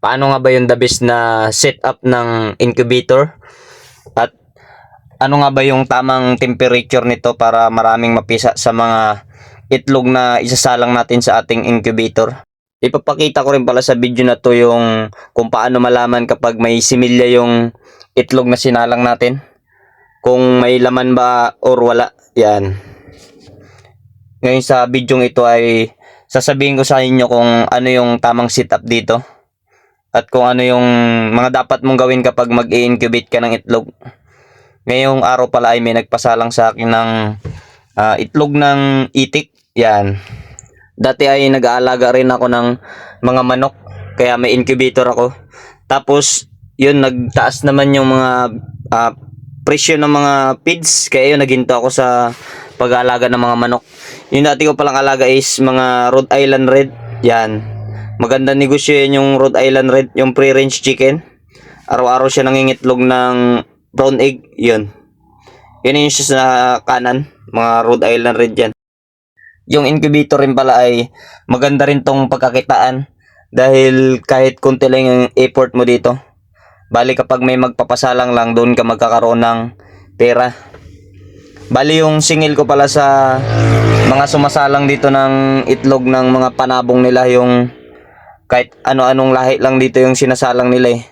Paano nga ba yung the best na setup ng incubator? At ano nga ba yung tamang temperature nito para maraming mapisa sa mga itlog na isasalang natin sa ating incubator? Ipapakita ko rin pala sa video na to yung kung paano malaman kapag may similya yung itlog na sinalang natin. Kung may laman ba or wala. Yan. Ngayon sa video ito ay sasabihin ko sa inyo kung ano yung tamang setup dito. At kung ano yung mga dapat mong gawin kapag mag-i-incubate ka ng itlog. Ngayong araw pala ay may nagpasalang sa akin ng itlog ng itik. Yan. Dati ay nag-aalaga rin ako ng mga manok. Kaya may incubator ako. Tapos, yun, nagtaas naman yung mga presyo ng mga feeds. Kaya yun, naghinto ako sa pag-aalaga ng mga manok. Yung dati ko palang alaga is mga Rhode Island Red. Yan. Maganda negosyo yan yung Rhode Island Red, yung free-range chicken. Araw-araw siya nangingitlog ng brown egg. Yun. Yun yung siya sa kanan. Mga Rhode Island Red yan. Yung incubator rin pala ay maganda rin tong pagkakitaan. Dahil kahit konti lang yung effort mo dito. Bali kapag may magpapasalang lang, doon ka magkakaroon ng pera. Bali yung singil ko pala sa mga sumasalang dito ng itlog ng mga panabong nila, yung kahit ano-anong lahi lang dito yung sinasalang nila eh.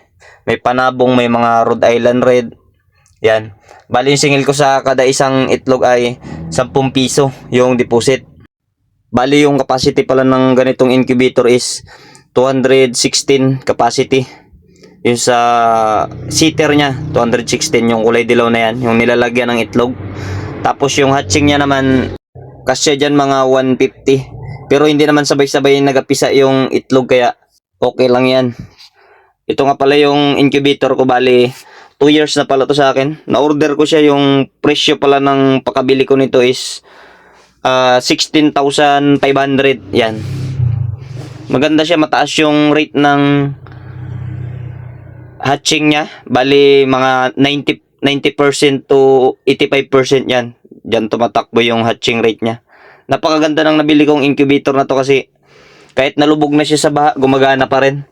May panabong, may mga Rhode Island Red. Yan. Bali yung singil ko sa kada isang itlog ay 10 piso yung deposit. Bali yung capacity pala ng ganitong incubator is 216 capacity. Yung sa seater niya, 216 yung kulay dilaw na yan, yung nilalagyan ng itlog. Tapos yung hatching niya naman, kasya dyan mga 150. Pero hindi naman sabay-sabay nagapisa yung itlog kaya okay lang yan. Ito nga pala yung incubator ko, bali 2 years na pala to sa akin. Na-order ko siya, yung presyo pala ng pakabili ko nito is 16,500. Yan. Maganda siya, mataas yung rate ng hatching niya. Bali mga 90% to 85% yan. Diyan tumatakbo yung hatching rate niya. Napakaganda ng nabili kong incubator na to kasi kahit nalubog na siya sa baha, gumagana pa rin.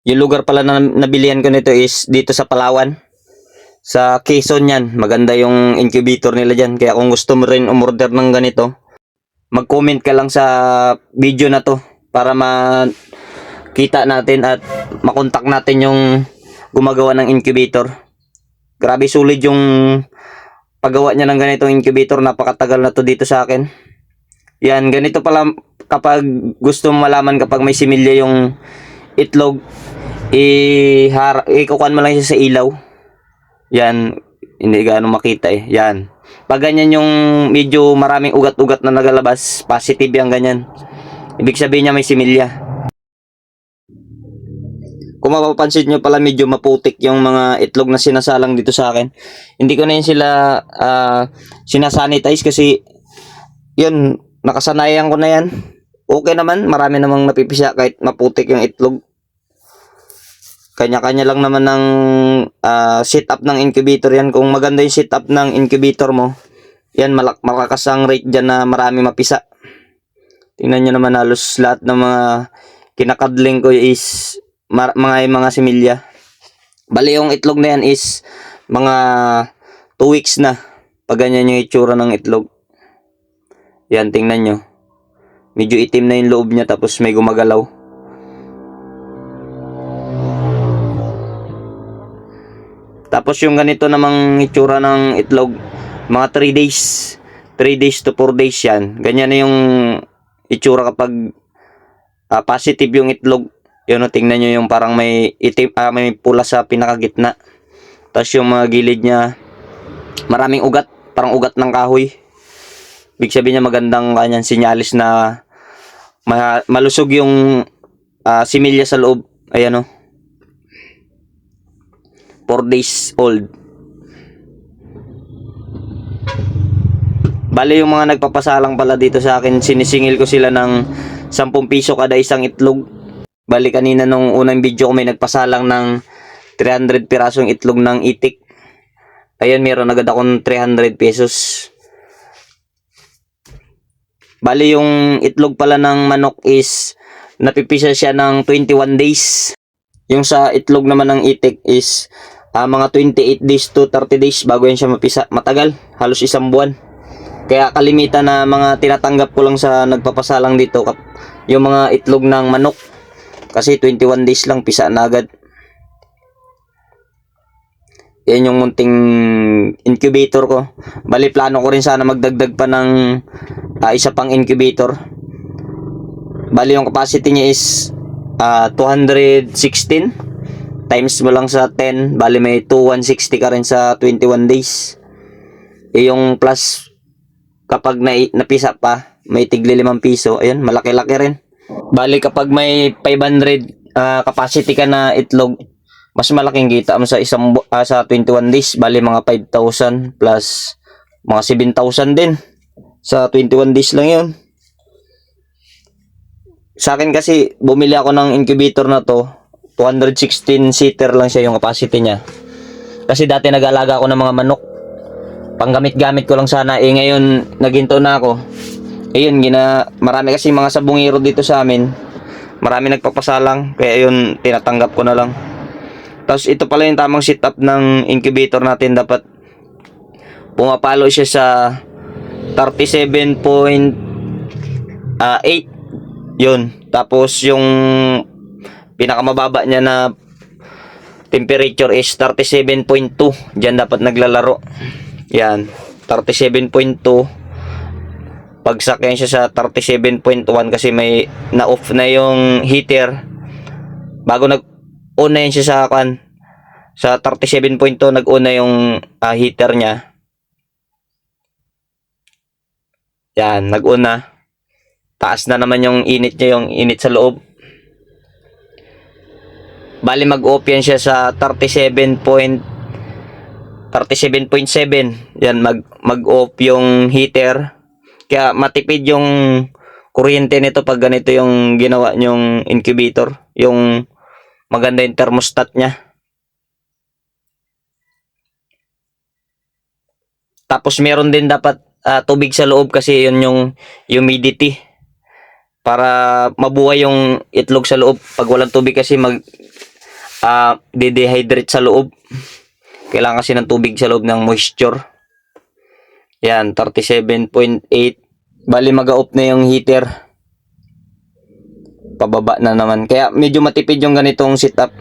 Yung lugar pala na nabilihan ko nito is dito sa Palawan. Sa Quezon yan. Maganda yung incubator nila dyan. Kaya kung gusto mo rin umorder ng ganito, mag-comment ka lang sa video na to para makita natin at makontak natin yung gumagawa ng incubator. Grabe sulit yung paggawa niya ng ganitong incubator. Napakatagal na to dito sa akin. Yan, ganito pala kapag gusto mo malaman kapag may similya yung itlog, ikukuhan mo lang siya sa ilaw. Yan, hindi gaano makita eh. Yan. Pag ganyan yung medyo maraming ugat-ugat na nagalabas, positive yung ganyan. Ibig sabihin niya may similya. Kung mapapansin nyo pala medyo maputik yung mga itlog na sinasalang dito sa akin. Hindi ko na yun sila sinasanitize kasi yun, nakasanayan ko na yan. Okay naman, marami namang napipisa kahit maputik yung itlog. Kanya-kanya lang naman ng setup ng incubator yan. Kung maganda yung setup ng incubator mo, yan, malakas ang rate dyan na marami mapisa. Tingnan nyo naman, halos lahat ng mga kinakadling ko is mga similya. Bali yung itlog na yan is mga 2 weeks na. Pag ganyan yung itsura ng itlog. Yan, tingnan nyo. Medyo itim na yung loob niya tapos may gumagalaw. Tapos yung ganito namang itsura ng itlog, mga 3 days. 3 days to 4 days yan. Ganyan na yung itsura kapag positive yung itlog. Yun, tingnan nyo yung parang may itim, may pula sa pinakagitna. Tapos yung mga gilid niya, maraming ugat. Parang ugat ng kahoy. Ibig sabihin niya magandang kanyang sinyalis na malusog yung similya sa loob. Ayan o. 4 days old. Bali yung mga nagpapasalang pala dito sa akin, sinisingil ko sila ng 10 piso kada isang itlog. Bali kanina nung unang video ko may nagpasalang ng 300 pirasong itlog ng itik. Ayan, meron agad akong 300 pesos. Bali yung itlog pala ng manok is napipisa siya ng 21 days. Yung sa itlog naman ng itik is mga 28 days to 30 days bago yan siya mapisa. Matagal, halos isang buwan. Kaya kalimitan na mga tinatanggap ko lang sa nagpapasalang dito yung mga itlog ng manok. Kasi 21 days lang pisa na agad. Yan yung munting incubator ko. Bali plano ko rin sana magdagdag pa ng isa pang incubator. Bali yung capacity niya is 216 times mo lang sa 10, bali may 2160 ka rin sa 21 days. Yung plus kapag napisa pa, may tigli 5 piso. Ayun, malaki-laki rin. Bali kapag may 500 capacity ka na itlog, mas malaking kita mo sa sa 21 days. Bali mga 5,000 plus mga 7,000 din. Sa 21 days lang 'yun. Sa akin kasi bumili ako ng incubator na to, 216 seater lang siya yung capacity niya. Kasi dati nag-aalaga ako ng mga manok. Panggamit-gamit ko lang sana, ngayon naginto na ako. Ayun, marami kasi mga sabungero dito sa amin. Marami nagpapasalang, kaya yun tinatanggap ko na lang. Tapos ito pala yung tamang setup ng incubator natin, dapat pumapalo siya sa 37.8. Yun. Tapos yung pinakamababa niya na temperature is 37.2. Diyan dapat naglalaro. Yan. 37.2. Pagsak yan siya sa 37.1 kasi may na-off na yung heater. Bago nag-on na yan siya sa 37.2 nag-on na yung heater niya. Yan. Nag-on na. Taas na naman yung init niya, yung init sa loob. Bali mag-off yan siya sa 37.7. Yan, mag-off yung heater. Kaya matipid yung kuryente nito pag ganito yung ginawa nyong incubator. Yung maganda yung thermostat niya. Tapos meron din dapat tubig sa loob kasi yun yung humidity. Para mabuhay yung itlog sa loob. Pag walang tubig kasi dehydrate sa loob. Kailangan kasi ng tubig sa loob ng moisture. Yan, 37.8. Bali mag-off na yung heater. Pababa na naman. Kaya medyo matipid yung ganitong setup.